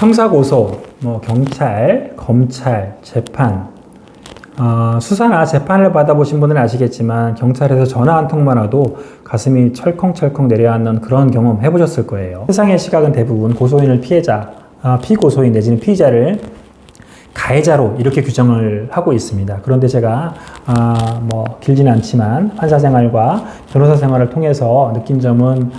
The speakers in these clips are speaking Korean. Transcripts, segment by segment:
형사고소, 경찰, 검찰, 재판, 수사나 재판을 받아보신 분들은 아시겠지만 경찰에서 전화 한 통만 와도 가슴이 철컹철컹 내려앉는 그런 경험 해보셨을 거예요. 세상의 시각은 대부분 고소인을 피고소인 내지는 피의자를 가해자로 이렇게 규정을 하고 있습니다. 그런데 제가 길지는 않지만 판사 생활과 변호사 생활을 통해서 느낀 점은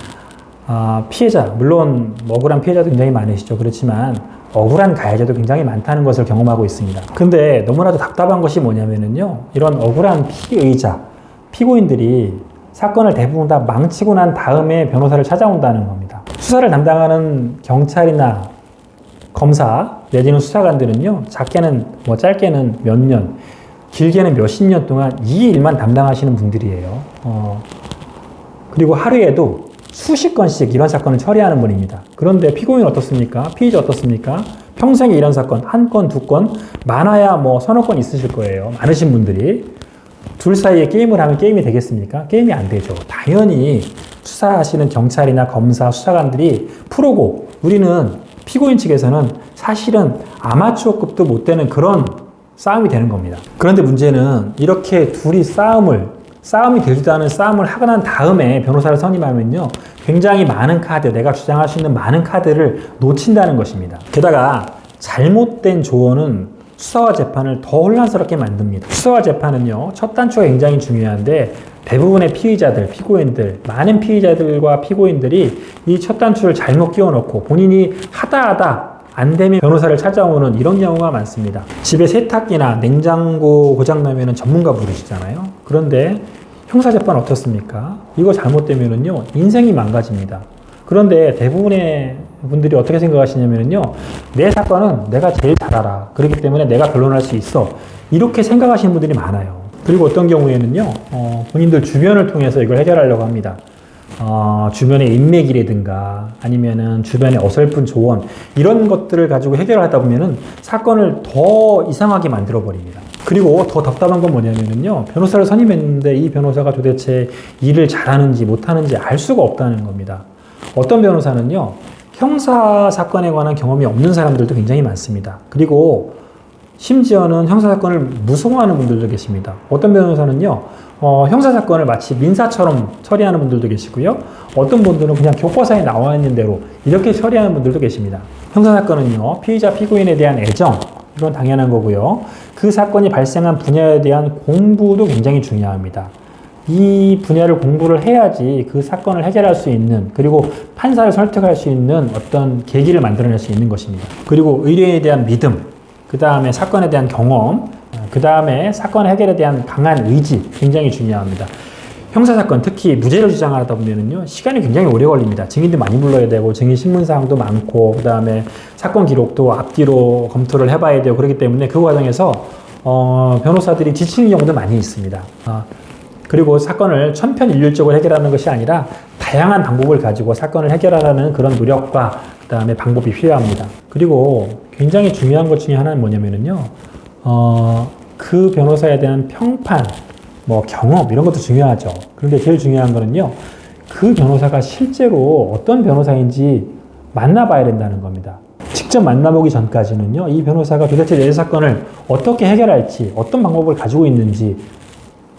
피해자, 물론 억울한 피해자도 굉장히 많으시죠. 그렇지만 억울한 가해자도 굉장히 많다는 것을 경험하고 있습니다. 근데 너무나도 답답한 것이 뭐냐면요, 이런 억울한 피의자, 피고인들이 사건을 대부분 다 망치고 난 다음에 변호사를 찾아온다는 겁니다. 수사를 담당하는 경찰이나 검사 내지는 수사관들은요, 작게는 짧게는 몇 년, 길게는 몇십 년 동안 이 일만 담당하시는 분들이에요. 그리고 하루에도 수십 건씩 이런 사건을 처리하는 분입니다. 그런데 피고인 어떻습니까? 피의자 어떻습니까? 평생에 이런 사건 한 건, 두 건, 많아야 서너 건 있으실 거예요. 많으신 분들이. 둘 사이에 게임을 하면 게임이 되겠습니까? 게임이 안 되죠. 당연히 수사하시는 경찰이나 검사, 수사관들이 프로고, 우리는 피고인 측에서는 사실은 아마추어급도 못 되는 그런 싸움이 되는 겁니다. 그런데 문제는 이렇게 둘이 싸움이 되지도 않은 싸움을 하고 난 다음에 변호사를 선임하면요, 굉장히 많은 카드, 내가 주장할 수 있는 많은 카드를 놓친다는 것입니다. 게다가 잘못된 조언은 수사와 재판을 더 혼란스럽게 만듭니다. 수사와 재판은요, 첫 단추가 굉장히 중요한데 대부분의 피의자들, 피고인들, 많은 피의자들과 피고인들이 이 첫 단추를 잘못 끼워놓고 본인이 하다 안 되면 변호사를 찾아오는 이런 경우가 많습니다. 집에 세탁기나 냉장고 고장나면 전문가 부르시잖아요. 그런데 형사재판 어떻습니까? 이거 잘못되면요, 인생이 망가집니다. 그런데 대부분의 분들이 어떻게 생각하시냐면요, 내 사건은 내가 제일 잘 알아. 그렇기 때문에 내가 변론할 수 있어. 이렇게 생각하시는 분들이 많아요. 그리고 어떤 경우에는요, 본인들 주변을 통해서 이걸 해결하려고 합니다. 주변의 인맥이라든가 아니면은 주변의 어설픈 조언, 이런 것들을 가지고 해결하다 보면은 사건을 더 이상하게 만들어 버립니다. 그리고 더 답답한 건 뭐냐면요, 변호사를 선임했는데 이 변호사가 도대체 일을 잘하는지 못하는지 알 수가 없다는 겁니다. 어떤 변호사는요, 형사 사건에 관한 경험이 없는 사람들도 굉장히 많습니다. 그리고 심지어는 형사사건을 무서워하는 분들도 계십니다. 어떤 변호사는요, 형사사건을 마치 민사처럼 처리하는 분들도 계시고요. 어떤 분들은 그냥 교과서에 나와 있는 대로 이렇게 처리하는 분들도 계십니다. 형사사건은요, 피의자, 피고인에 대한 애정, 이건 당연한 거고요. 그 사건이 발생한 분야에 대한 공부도 굉장히 중요합니다. 이 분야를 공부를 해야지 그 사건을 해결할 수 있는, 그리고 판사를 설득할 수 있는 어떤 계기를 만들어낼 수 있는 것입니다. 그리고 의뢰에 대한 믿음, 그 다음에 사건에 대한 경험, 그 다음에 사건 해결에 대한 강한 의지, 굉장히 중요합니다. 형사사건, 특히 무죄를 주장하다 보면은요, 시간이 굉장히 오래 걸립니다. 증인도 많이 불러야 되고, 증인 신문사항도 많고, 그 다음에 사건 기록도 앞뒤로 검토를 해봐야 되고, 그렇기 때문에 그 과정에서, 변호사들이 지치는 경우도 많이 있습니다. 그리고 사건을 천편일률적으로 해결하는 것이 아니라, 다양한 방법을 가지고 사건을 해결하라는 그런 노력과 그 다음에 방법이 필요합니다. 그리고 굉장히 중요한 것 중에 하나는 뭐냐면은요, 그 변호사에 대한 평판, 경험, 이런 것도 중요하죠. 그런데 제일 중요한 거는요, 그 변호사가 실제로 어떤 변호사인지 만나봐야 된다는 겁니다. 직접 만나보기 전까지는요, 이 변호사가 도대체 내 사건을 어떻게 해결할지, 어떤 방법을 가지고 있는지,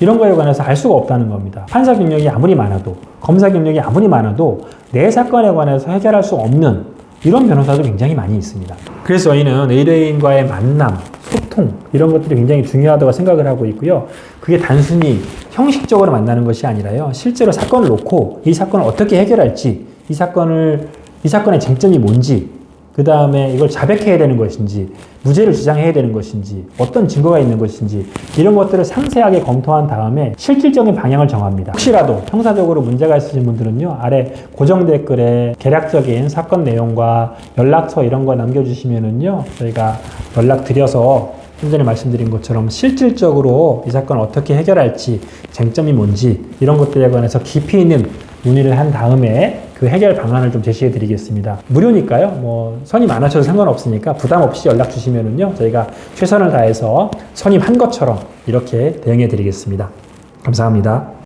이런 거에 관해서 알 수가 없다는 겁니다. 판사 경력이 아무리 많아도, 검사 경력이 아무리 많아도 내 사건에 관해서 해결할 수 없는 이런 변호사도 굉장히 많이 있습니다. 그래서 저희는 의뢰인과의 만남, 소통, 이런 것들이 굉장히 중요하다고 생각을 하고 있고요. 그게 단순히 형식적으로 만나는 것이 아니라요, 실제로 사건을 놓고 이 사건을 어떻게 해결할지, 이 사건의 쟁점이 뭔지, 그 다음에 이걸 자백해야 되는 것인지, 무죄를 주장해야 되는 것인지, 어떤 증거가 있는 것인지, 이런 것들을 상세하게 검토한 다음에 실질적인 방향을 정합니다. 혹시라도 형사적으로 문제가 있으신 분들은요, 아래 고정 댓글에 개략적인 사건 내용과 연락처 이런 거 남겨주시면은요, 저희가 연락드려서 좀 전에 말씀드린 것처럼 실질적으로 이 사건을 어떻게 해결할지, 쟁점이 뭔지, 이런 것들에 관해서 깊이 있는 문의를 한 다음에 그 해결 방안을 좀 제시해 드리겠습니다. 무료니까요. 선임 안 하셔도 상관없으니까 부담 없이 연락 주시면은요, 저희가 최선을 다해서 선임한 것처럼 이렇게 대응해 드리겠습니다. 감사합니다.